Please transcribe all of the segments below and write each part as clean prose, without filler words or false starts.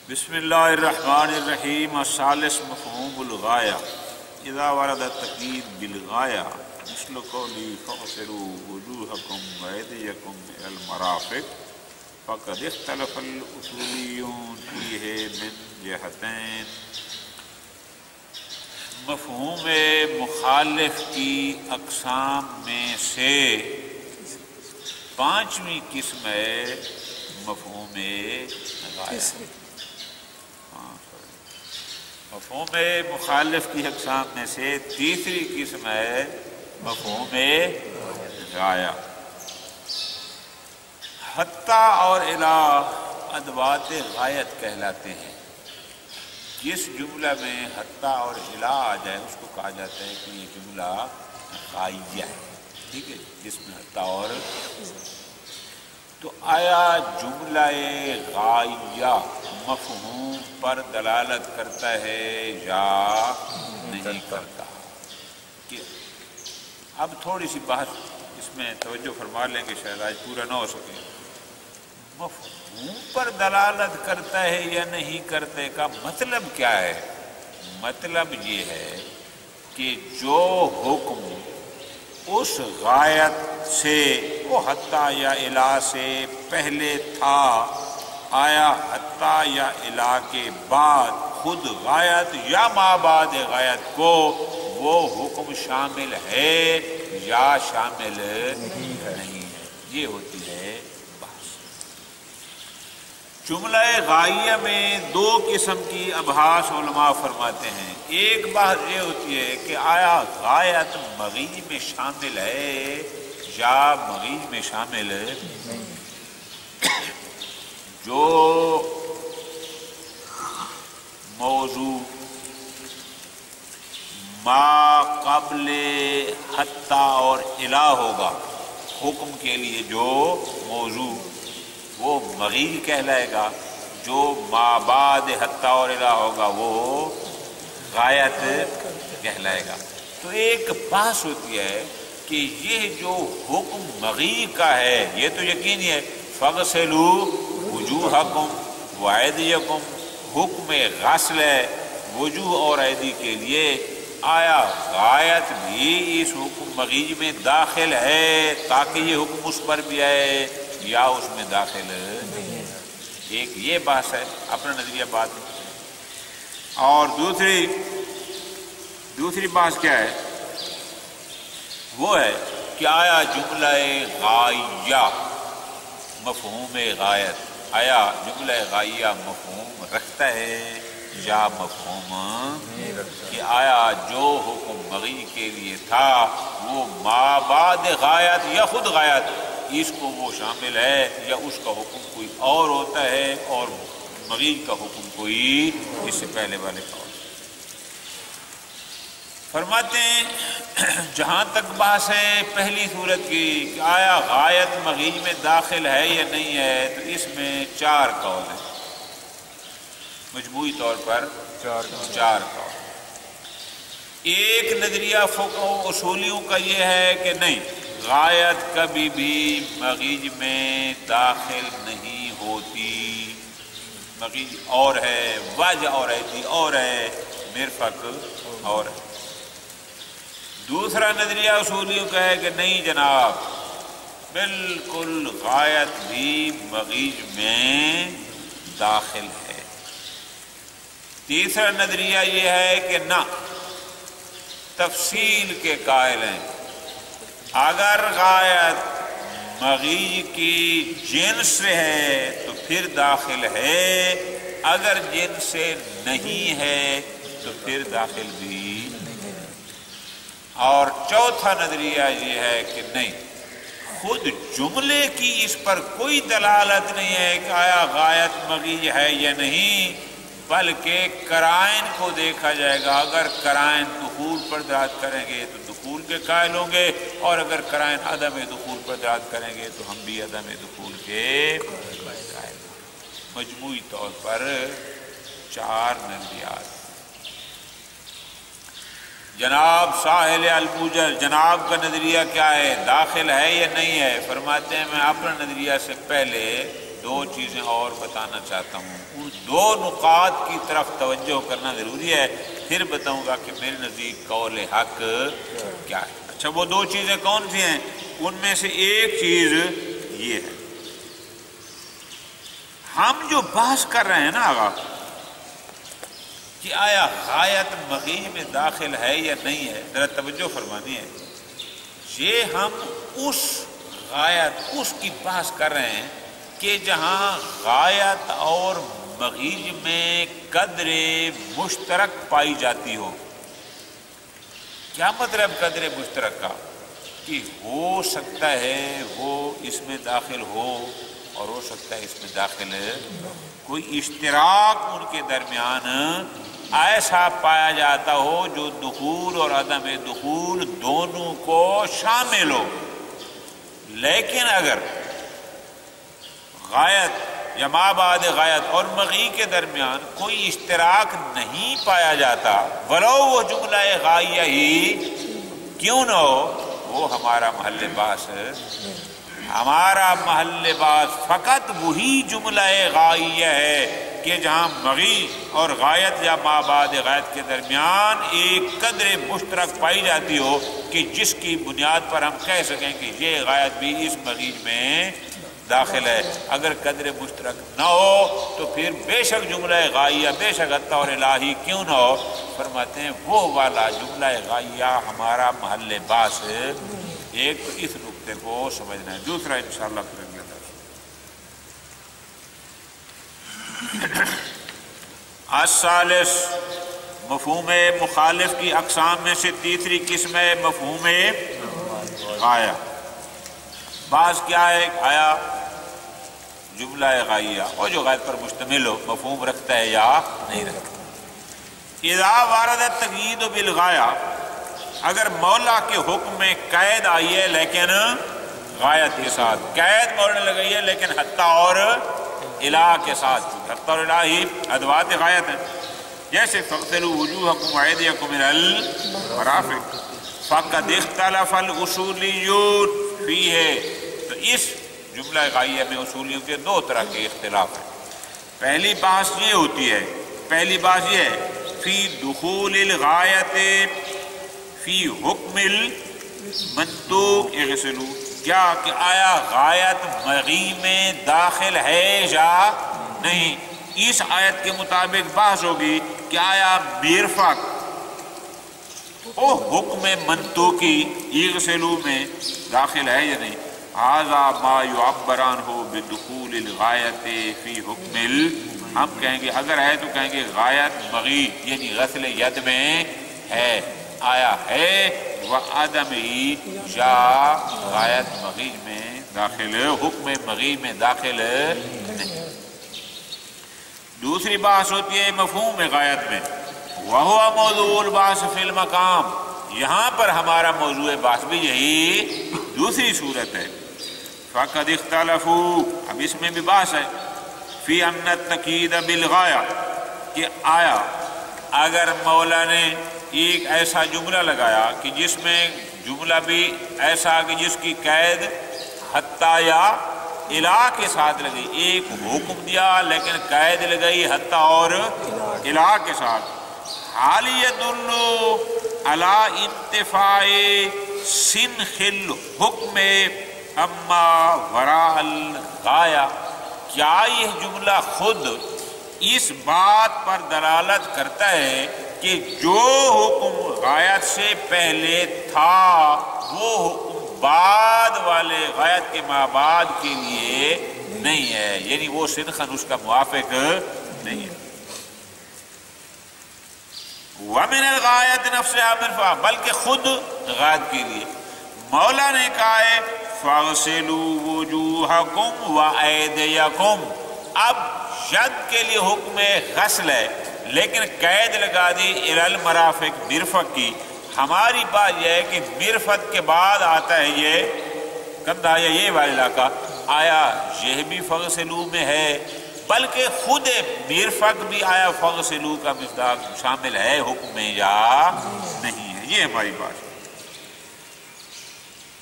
بسم اللہ الرحمن الرحیم۔ الثالث مفہوم الغایہ اذا ورد التقیید بالغایہ مثل قولی فاغسلوا وجوہکم وایدیکم الی المرافق فقد اختلف الاصولیون فیہ من جہتین۔ مفہوم مخالف کی اقسام میں سے پانچویں قسم ہے مفہوم غایہ۔ مفہوم مخالف کی اقسام میں سے تیسری قسم ہے مفہوم غایہ۔ حتیٰ اور الی ادوات غایت کہلاتے ہیں۔ جس جملہ میں حتیٰ اور الی آ جائے اس کو کہا جاتا ہے کہ یہ جملہ غایہ ہے، ٹھیک ہے، جس میں حتیٰ اور تو آیا جملہ غایہ مفہوم پر دلالت کرتا ہے یا نہیں کرتا؟ کہ اب تھوڑی سی بات اس میں توجہ فرما لیں گے، شاید آج پورا نہ ہو سکے۔ مفہوم پر دلالت کرتا ہے یا نہیں کرتے کا مطلب کیا ہے؟ مطلب یہ ہے کہ جو حکم اس غایت سے وہ حتیٰ یا الی سے پہلے تھا، آیا حتیٰ یا الی کے بعد خود غایت یا ما بعد غایت کو وہ حکم شامل ہے یا شامل نہیں ہے، یہ ہوتی ہے بحث۔ جملہ غایہ میں دو قسم کی ابحاث علماء فرماتے ہیں۔ ایک بحث یہ ہوتی ہے کہ آیا غایت مغیب میں شامل ہے یا مغیب میں شامل نہیں۔ جو موضوع ما قبل حتیٰ اور الی ہوگا حکم کے لیے، جو موضوع وہ مغیب کہلائے گا، جو ما بعد حتیٰ اور الی ہوگا وہ غایت کہلائے گا۔ تو ایک بحث ہوتی ہے کہ یہ جو حکم مغیب کا ہے یہ تو یقینی ہے، فاغسلوا وجوہکم وایدیکم، حکم غسل ہے وجوہ اور ایدی کے لیے۔ آیا غایت بھی اس حکم مغیب میں داخل ہے تاکہ یہ حکم اس پر بھی آئے یا اس میں داخل نہیں ہے؟ ایک یہ بحث ہے، اپنا نظریہ بات ہے۔ اور دوسری بحث کیا ہے؟ وہ ہے کہ آیا جملہ غایہ مفہوم غایت، آیا جملہ غایہ مفہوم رکھتا ہے یا مفہوم کہ آیا جو حکم مغیب کے لیے تھا وہ ما بعد غایت یا خود غایت اس کو وہ شامل ہے یا اس کا حکم کوئی اور ہوتا ہے اور مغیب کا حکم کوئی اس سے پہلے والے کا ہوتا ہے۔ فرماتے ہیں جہاں تک بحث ہے پہلی صورت کی کہ آیا غایت مغیب میں داخل ہے یا نہیں ہے، تو اس میں چار قول ہیں، مجموعی طور پر چار قول۔ ایک نظریہ فقہ و اصولیوں کا یہ ہے کہ نہیں، غایت کبھی بھی مغیب میں داخل نہیں ہوتی، مغیب اور ہے، وجہ اور ایدی اور ہے، مرفق اور ہے۔ دوسرا نظریہ اصولیوں کا ہے کہ نہیں جناب، بالکل غایت بھی مغیب میں داخل ہے۔ تیسرا نظریہ یہ ہے کہ نہ، تفصیل کے قائل ہیں، اگر غایت مغیب کی جنس سے ہے تو پھر داخل ہے، اگر جنس سے نہیں ہے تو پھر داخل بھی نہیں۔ اور چوتھا نظریہ یہ ہے کہ نہیں، خود جملے کی اس پر کوئی دلالت نہیں ہے کہ آیا غایت مغیب ہے یا نہیں، بلکہ قرائن کو دیکھا جائے گا۔ اگر قرائن دخول پر دلالت کریں گے تو دخول کے قائل ہوں گے، اور اگر قرائن عدم دخول پر دلالت کریں گے تو ہم بھی عدم دخول کے قائل ہوں۔ مجموعی طور پر چار نظریات۔ جناب ساحل البوجل، جناب کا نظریہ کیا ہے؟ داخل ہے یا نہیں ہے؟ فرماتے ہیں میں اپنا نظریہ سے پہلے دو چیزیں اور بتانا چاہتا ہوں، ان دو نقاط کی طرف توجہ کرنا ضروری ہے، پھر بتاؤں گا کہ میرے نزدیک قول حق کیا ہے۔ اچھا، وہ دو چیزیں کون سی ہیں؟ ان میں سے ایک چیز یہ ہے، ہم جو بحث کر رہے ہیں نا آغا کہ آیا غایت مغیب میں داخل ہے یا نہیں ہے، ذرا توجہ فرمانی ہے، یہ ہم اس غایت اس کی بحث کر رہے ہیں کہ جہاں غایت اور مغیب میں قدر مشترک پائی جاتی ہو۔ کیا مطلب قدر مشترک کا؟ کہ ہو سکتا ہے وہ اس میں داخل ہو اور ہو سکتا ہے اس میں داخل کوئی اشتراک ان کے درمیان ایسا پایا جاتا ہو جو دخول اور عدم دخول دونوں کو شامل ہو۔ لیکن اگر غایت یا ما بعد غایت اور مغی کے درمیان کوئی اشتراک نہیں پایا جاتا، ولو وہ جملہ غائیہ ہی کیوں نہ ہو، وہ ہمارا محل باس ہے۔ ہمارا محل باس فقط وہی جملہ غائیہ ہے کہ جہاں مغی اور غایت یا ما بعد غایت کے درمیان ایک قدر مشترک پائی جاتی ہو کہ جس کی بنیاد پر ہم کہہ سکیں کہ یہ غایت بھی اس مغی میں داخل ہے۔ اگر قدر مشترک نہ ہو تو پھر بے شک جملہ غائیہ، بے شک حتیٰ اور الہی کیوں نہ ہو، فرماتے ہیں وہ والا جملہ غائیہ ہمارا محل باس ہے۔ ایک تو اس نقطے کو سمجھنا ہے، دوسرا انشاءاللہ پھر اگلا الثالث، مفہوم مخالف کی اقسام میں سے تیسری قسم ہے مفہوم غایہ۔ بعض کیا ہے؟ آیا جملہ غائیہ اور جو غایت پر مشتمل ہو مفہوم رکھتا ہے یا نہیں رکھتا۔ اذا وارد التقیید بالغایہ، اگر مولا کے حکم میں قید آئی ہے لیکن غایت کے ساتھ، قید مولا نے لگائی ہے لیکن حتیٰ اور الہ کے ساتھ، حتیٰ اور الہ ہی ادوات غایت ہیں، جیسے فاغسلوا وجوہکم وایدیکم الی المرافق فقد اختلف الاصولیون فیہ۔ تو اس جملہ غائیہ میں اصولیوں کے دو طرح کے اختلاف ہیں۔ پہلی بحث یہ ہوتی ہے، پہلی بحث یہ ہے فی دخول الغایت فی حکم المنطوق اغسلوا، کیا کہ آیا غایت مغی میں داخل ہے یا نہیں۔ اس آیت کے مطابق بحث ہوگی کہ آیا مرفق او حکم منطوقی اغسلوا میں داخل ہے یا نہیں۔ ھذا ما یعبران ہو بدخول الغایت فی حکم ہم کہیں گے اگر ہے تو کہیں گے غایت مغی یعنی غسل ید میں ہے، آیا ہے وعدم ہی یا غایت مغی میں داخل، حکم مغی میں داخل نہیں۔ دوسری بحث ہوتی ہے مفہوم غایت میں، وہو موضوع البحث فی المقام، یہاں پر ہمارا موضوع بحث بھی یہی دوسری صورت ہے۔ فقد اختلفوا، اب اس میں بھی بحث ہے، فی ان التقیید بالغایہ، کہ آیا اگر مولا نے ایک ایسا جملہ لگایا کہ جس میں جملہ بھی ایسا کہ جس کی قید حتیٰ یا الہ کے ساتھ لگی، ایک حکم دیا لیکن قید لگئی حتیٰ اور الہ کے ساتھ، حال یدل علی انتفاع سنخ الحکم اما وراء الغایہ، کیا یہ جملہ خود اس بات پر دلالت کرتا ہے کہ جو حکم غایت سے پہلے تھا وہ حکم بعد والے غایت کے مابعد کے لیے نہیں ہے، یعنی وہ سنخن اس کا موافق نہیں ہے۔ وَمِنَ الْغَایَةِ نَفْسِهَا مِرْفَقٌ، بلکہ خود غایت کے لیے مولا نے کہا ہے فَاغْسِلُوا وُجُوهَكُمْ وَأَيْدِيَكُمْ، اب ید کے لیے حکم غسل ہے لیکن قید لگا دی الی المرافق مرفق کی۔ ہماری بات یہ ہے کہ مرفق کے بعد آتا ہے یہ کندھا یا یہ والا علاقہ، آیا یہ بھی فغسلو میں ہے، بلکہ خود مرفق بھی آیا فغسلو کا مصداق شامل ہے حکم میں یا نہیں ہے، یہ ہماری بات ہے۔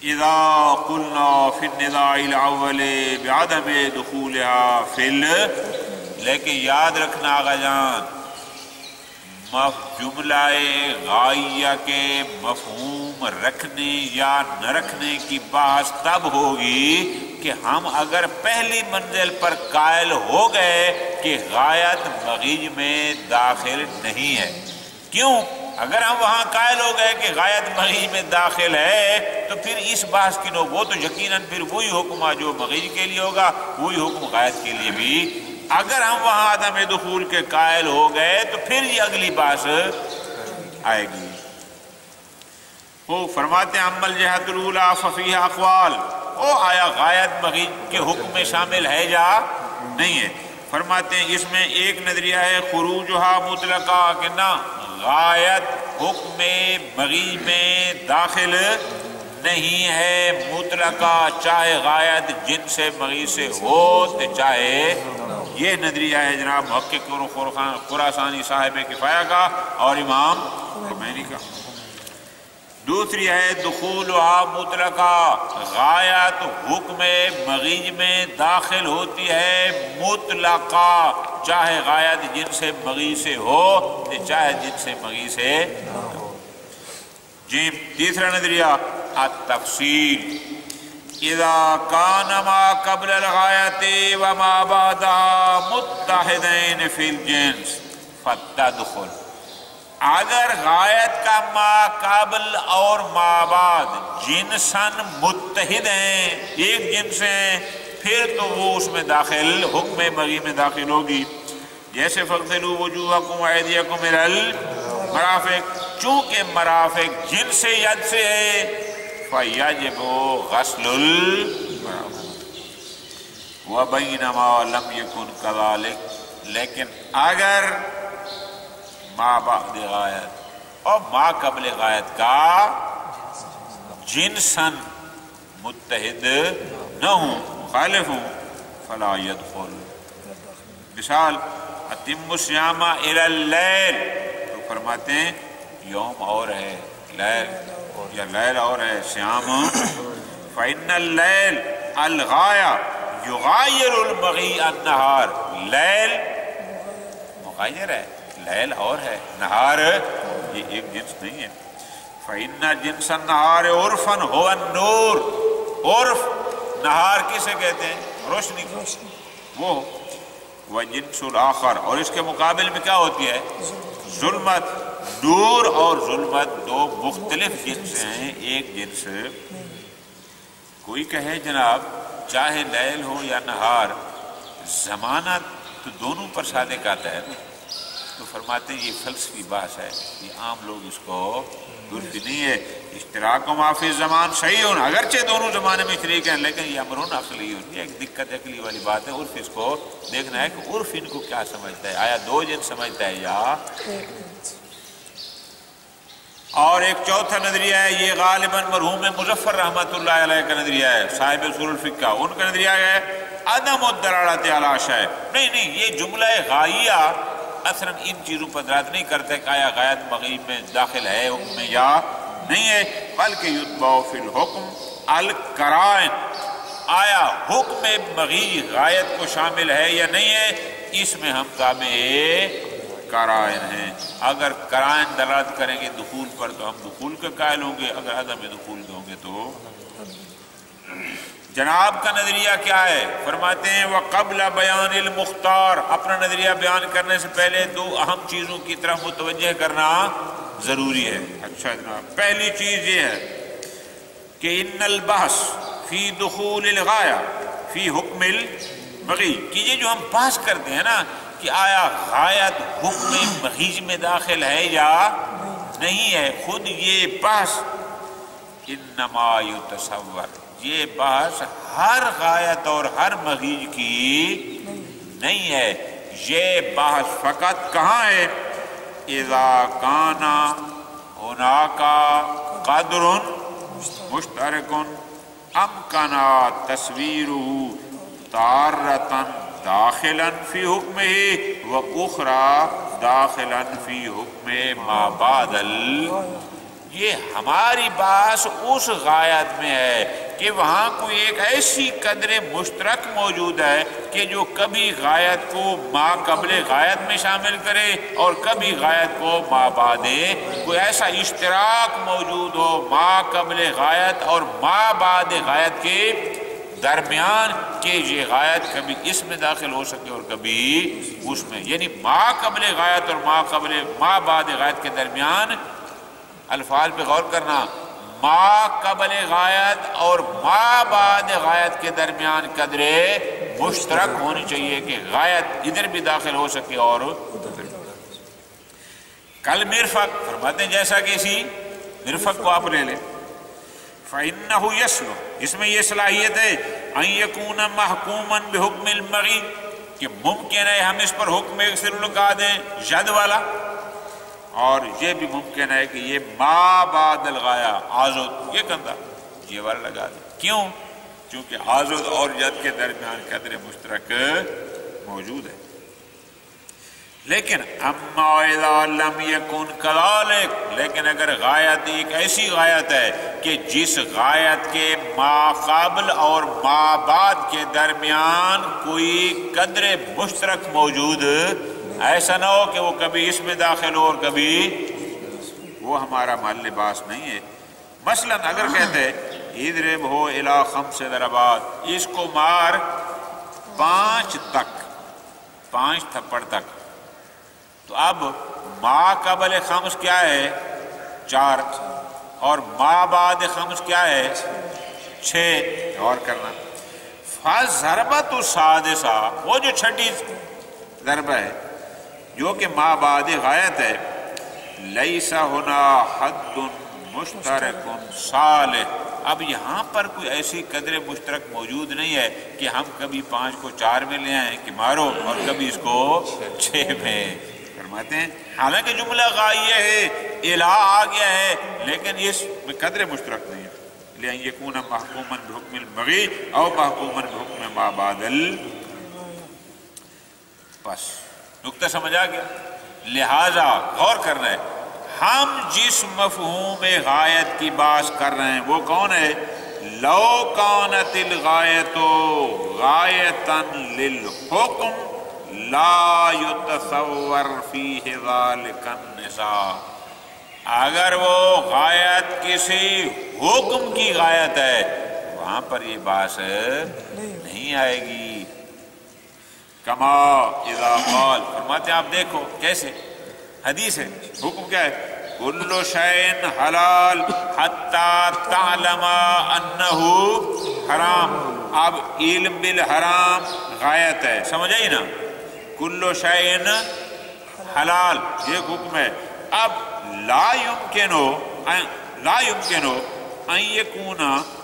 اذا قلنا فی النداء الاول بعدم دخولها فی لیکن یاد رکھنا آقا جان، جملہ غائیہ کے مفہوم رکھنے یا نہ رکھنے کی بحث تب ہوگی کہ ہم اگر پہلی منزل پر قائل ہو گئے کہ غایت مغیج میں داخل نہیں ہے۔ کیوں؟ اگر ہم وہاں قائل ہو گئے کہ غایت مغیج میں داخل ہے تو پھر اس بحث کی وہ تو یقیناً پھر وہی حکم جو مغیج کے لیے ہوگا وہی حکم غایت کے لیے بھی۔ اگر ہم وہاں عدم دخول کے قائل ہو گئے تو پھر یہ اگلی بحث آئے گی۔ وہ فرماتے ہیں اما الجہۃ الاولی ففیہا اقوال، آیا غایت مغیج کے حکم میں شامل ہے یا نہیں ہے؟ فرماتے ہیں اس میں ایک نظریہ ہے خروجھا مطلقہ، کہ نہ غایت حکم مغیج میں داخل نہیں ہے مطلقہ، چاہے غایت جن سے مغیج سے ہو تو چاہے۔ یہ نظریہ ہے جناب محقق خراسانی صاحب کفایہ کا اور امام خمینی کا۔ دوسری ہے دخولها مطلقہ، غایت حکم مغیج میں داخل ہوتی ہے مطلقہ، چاہے غایت جن سے مغیج سے ہو چاہے جن سے مغیج سے ہو۔ جی تیسرا نظریہ التفصیل، اذا کان ما قبل الغایت وما بعدها متحدین فی الجنس فتدخل، اگر غایت کا ما قبل اور ما بعد جنساً متحد ہیں، ایک جنس ہیں، پھر تو وہ اس میں داخل حکم مغیج میں داخل ہوگی۔ جیسے فاغسلوا وجوہکم وایدیکم الی المرافق، چونکہ مرافق جنس ید سے ہے فیجب غسل المرافق، وبینما لم یکن کذالک، لیکن اگر ما بعد غایت اور ما قبل غایت کا جنساً متحد نہ ہوں، مخالف ہوں، فلا يدخل۔ مثال اتم الصیام الی اللیل، تو فرماتے ہیں یوم اور ہے لیل یا لیل اور ہے صیام، فإن اللیل الغایہ یغایر المغی النہار، لیل مغایر ہے، لیل اور ہے، نہار یہ ایک جنس نہیں ہے۔ فإن جنس النہار عرفاً هو النور، عرف نہار کسے کہتے ہیں؟ روشنی کو، وہ وجنس الآخر، اور اس کے مقابل میں کیا ہوتی ہے؟ ظلمت۔ نور اور ظلمت دو مختلف جنس ہیں، ایک جنس۔ کوئی کہے جناب چاہے لیل ہو یا نہار، زمانہ تو دونوں پر صادق آتا ہے، تو فرماتے ہیں یہ فلسفی بحث ہے، یہ عام لوگ اس کو درست نہیں ہے۔ اشتراک و معافی زمان صحیح ہونا، اگرچہ دونوں زمانے میں شریک ہیں، لیکن یہ امرون عقلی ہوتی ہے، ایک دقت عقلی والی بات ہے۔ عرف اس کو دیکھنا ہے کہ عرف ان کو کیا سمجھتا ہے، آیا دو جنس سمجھتا ہے یا۔ اور ایک چوتھا نظریہ ہے، یہ غالباً مرحوم مظفر رحمۃ اللہ علیہ کا نظریہ ہے، صاحب اصول الفقہ، ان کا نظریہ ہے عدم الدلالۃ علی شیء، نہیں یہ جملہ غائیہ اصلاً ان چیزوں پر دلالت نہیں کرتا کہ آیا غایت مغیب میں داخل ہے حکم میں یا نہیں ہے، بلکہ یتبع فی الحکم القرائن، آیا حکم مغیب غایت کو شامل ہے یا نہیں ہے، اس میں ہم تابع قرائن ہیں۔ اگر قرائن دلالت کریں گے دخول پر تو ہم دخول کے قائل ہوں گے، اگر عدم دخول کے ہوں گے تو۔ جناب کا نظریہ کیا ہے؟ فرماتے ہیں وقبل بیان المختار، اپنا نظریہ بیان کرنے سے پہلے دو اہم چیزوں کی طرف متوجہ کرنا ضروری ہے۔ اچھا جناب، پہلی چیز یہ ہے کہ ان البحث فی دخول الغایہ فی حکم المغیج، کہ یہ جو ہم بحث کرتے ہیں نا کہ آیا غایت حکم مغیج میں داخل ہے یا نہیں ہے، خود یہ بحث انما یتصور، یہ بحث ہر غایت اور ہر مغیج کی نہیں ہے، یہ بحث فقط کہاں ہے؟ اذا کان ہناک قدر مشترک امکن تصویرہ تارۃ داخلا فی حکمہ و اخری داخلا فی حکم ما بعد یہ ہماری باس اس غایت میں ہے کہ وہاں کوئی ایک ایسی قدر مشترک موجود ہے کہ جو کبھی غایت کو ما قبل غایت میں شامل کرے اور کبھی غایت کو ما بعد، کوئی ایسا اشتراک موجود ہو ما قبل غایت اور ما بعد غایت کے درمیان کہ یہ غایت کبھی اس میں داخل ہو سکے اور کبھی اس میں، یعنی ما قبل غایت اور ما بعد غایت کے درمیان، الفاظ پہ غور کرنا، ما قبل غایت اور ما بعد غایت کے درمیان قدر مشترک ہونی چاہیے کہ غایت ادھر بھی داخل ہو سکے اور ادھر۔ کل مرفق فرماتے ہیں جیسا کہ اسی مرفق کو آپ لے لیں، فَإِنَّهُ يَسْلُ، اس میں یہ صلاحیت ہے أَن يَكُونَ مَحْكُومًا بِحُكْمِ الْمَغِي کہ ممکن ہے ہم اس پر حکم ایک سر لگا دیں ید والا، اور یہ بھی ممکن ہے کہ یہ ما بعد الغایا آزد یہ کندھا یہ والا لگا دیں۔ کیوں؟ چونکہ آزد اور ید کے درمیان قدر مشترک موجود ہے۔ لیکن اما اذا لم یکن کذالک، لیکن اگر غایت ایک ایسی غایت ہے کہ جس غایت کے ما قبل اور ما بعد کے درمیان کوئی قدر مشترک موجود، ایسا نہ ہو کہ وہ کبھی اس میں داخل ہو اور کبھی وہ ہمارا محل باس نہیں ہے۔ مثلا اگر کہتے اضرب ہو الی 5 ضربات، اس کو مار 5 تک، 5 تھپڑ تک، تو اب ما قبل 5 کیا ہے 4 اور ما بعد 5 کیا ہے 6، غور کرنا۔ فضربۃ السادسہ، وہ جو چھٹی ضربہ ہے جو کہ ما بعد غایت ہے، لیس ہنا حد مشترک صالح، اب یہاں پر کوئی ایسی قدر مشترک موجود نہیں ہے کہ ہم کبھی 5 کو 4 میں لے آئیں کہ مارو اور کبھی اس کو 6 میں۔ فرماتے ہیں حالانکہ جملہ غائیہ ہے، الہ آ گیا ہے، لیکن اس میں قدر مشترک نہیں ہے۔ لِأَن يَكُونَ مَحْكُومًا بِحُكْمِ الْبَغِي أَوْ مَحْكُومًا بِحُكْمِ مَا بَعْدَ بس نقطہ سمجھ آ گیا۔ لہذا غور کرنا ہے، ہم جس مفہوم غایت کی بات کر رہے ہیں وہ کون ہے؟ لو کانت الغایت غایتاً للحکم لا یتصور فیہ ذالک النزاع، اگر وہ غایت کسی حکم کی غایت ہے وہاں پر یہ بات نہیں آئے گی۔ کما اذا قال، فرماتے ہیں آپ دیکھو کیسے، حدیث ہے، حکم کیا ہے؟ کل شیء حلال حتی تعلم انہ حرام، اب علم بالحرام غایت ہے، سمجھ آئی نا؟ کل شیء حلال یہ حکم ہے۔ اب لا یمکن ان یکون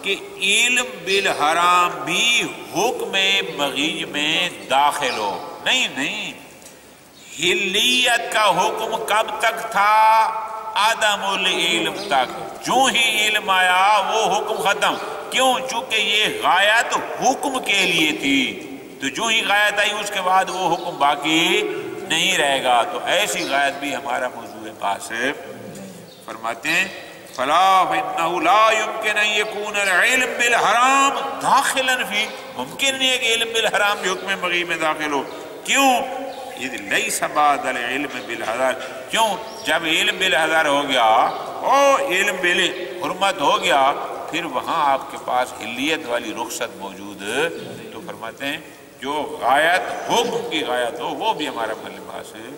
کہ علم بالحرام بھی حکم مغی میں داخل ہو، نہیں، حلیت کا حکم کب تک تھا؟ عدم العلم تک، جو ہی علم آیا وہ حکم ختم۔ کیوں؟ چونکہ یہ غایت حکم کے لیے تھی، تو جو ہی غایت آئی اس کے بعد وہ حکم باقی نہیں رہے گا، تو ایسی غایت بھی ہمارا موضوع پاس ہے۔ فرماتے ہیں فلا فإنه لا يمكن ان يكون العلم بالحرام داخلا فی، ممکن نہیں ہے کہ علم بالحرام بھی حکم مغی میں داخل ہو۔ کیوں؟ اذ لیس بعد العلم بالحلال، کیوں؟ جب علم بالحلال ہو گیا اور علم بالحرمت ہو گیا، پھر وہاں آپ کے پاس حلیت والی رخصت موجود، تو فرماتے ہیں جو غایت حکم کی غایت ہو وہ بھی ہمارا محل باس ہے۔